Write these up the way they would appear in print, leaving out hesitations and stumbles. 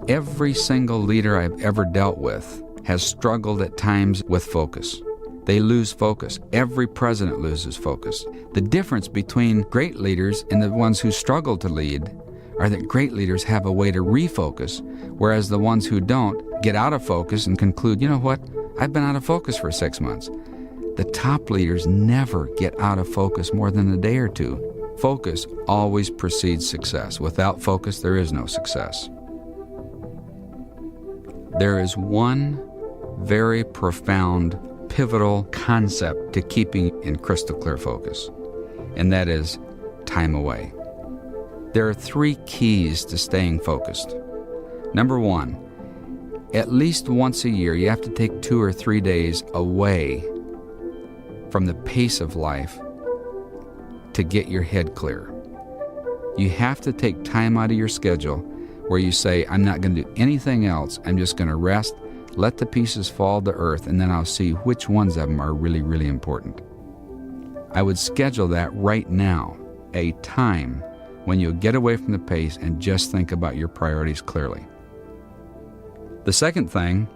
Every single leader I've ever dealt with has struggled at times with focus. They lose focus. Every president loses focus. The difference between great leaders and the ones who struggle to lead are that great leaders have a way to refocus, whereas the ones who don't get out of focus and conclude, you know what, I've been out of focus for 6 months. The top leaders never get out of focus more than a day or two. Focus always precedes success. Without focus, there is no success. There is one very profound, pivotal concept to keeping in crystal clear focus, and that is time away. There are 3 keys to staying focused. Number 1, at least once a year, you have to take 2 or 3 days away from the pace of life to get your head clear. You have to take time out of your schedule where you say, I'm not going to do anything else. I'm just going to rest, let the pieces fall to earth, and then I'll see which ones of them are really, really important. I would schedule that right now, a time when you'll get away from the pace and just think about your priorities clearly. The second thing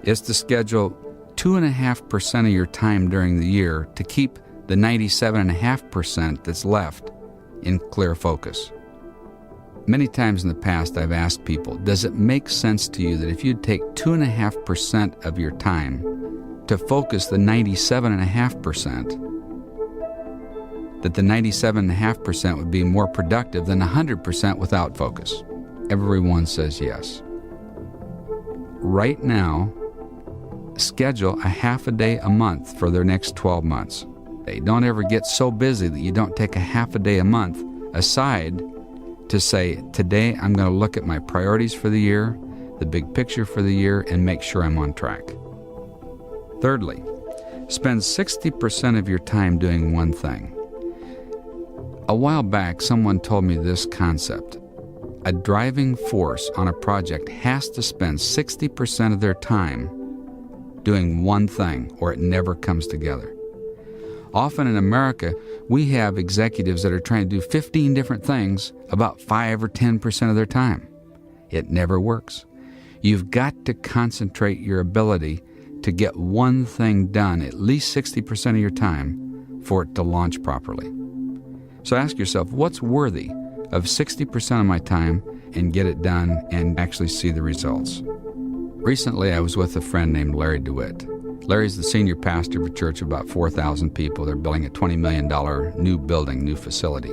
is to schedule 2.5% of your time during the year to keep the 97.5% that's left in clear focus. Many times in the past I've asked people, does it make sense to you that if you'd take 2.5% of your time to focus the 97.5%, that the 97.5% would be more productive than 100% without focus? Everyone says yes. Right now, schedule a half a day a month for the next 12 months. Don't ever get so busy that you don't take a half a day a month aside to say, today I'm going to look at my priorities for the year, the big picture for the year, and make sure I'm on track. Thirdly, spend 60% of your time doing one thing. A while back, someone told me this concept. A driving force on a project has to spend 60% of their time doing one thing, or it never comes together. Often in America, we have executives that are trying to do 15 different things about 5 or 10% of their time. It never works. You've got to concentrate your ability to get one thing done at least 60% of your time for it to launch properly. So ask yourself, what's worthy of 60% of my time and get it done and actually see the results? Recently, I was with a friend named Larry DeWitt. Larry's the senior pastor of a church of about 4,000 people. They're building a $20 million new building, new facility.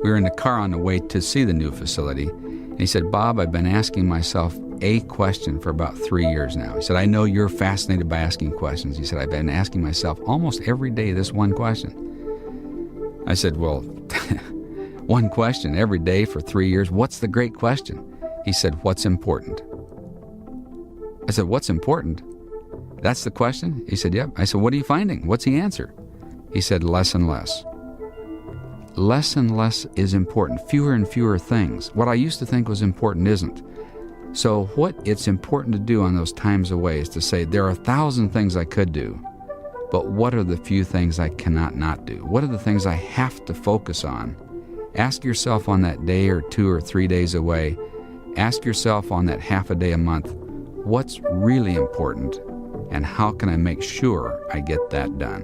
We were in the car on the way to see the new facility, and he said, Bob, I've been asking myself a question for about 3 years now. He said, I know you're fascinated by asking questions. He said, I've been asking myself almost every day this one question. I said, well, one question every day for 3 years, what's the great question? He said, what's important? I said, what's important? That's the question? He said, yep. I said, what are you finding? What's the answer? He said, less and less. Less and less is important. Fewer and fewer things. What I used to think was important isn't. So what it's important to do on those times away is to say, there are 1,000 things I could do, but what are the few things I cannot not do? What are the things I have to focus on? Ask yourself on that day or 2 or 3 days away, ask yourself on that half a day a month, what's really important? And how can I make sure I get that done?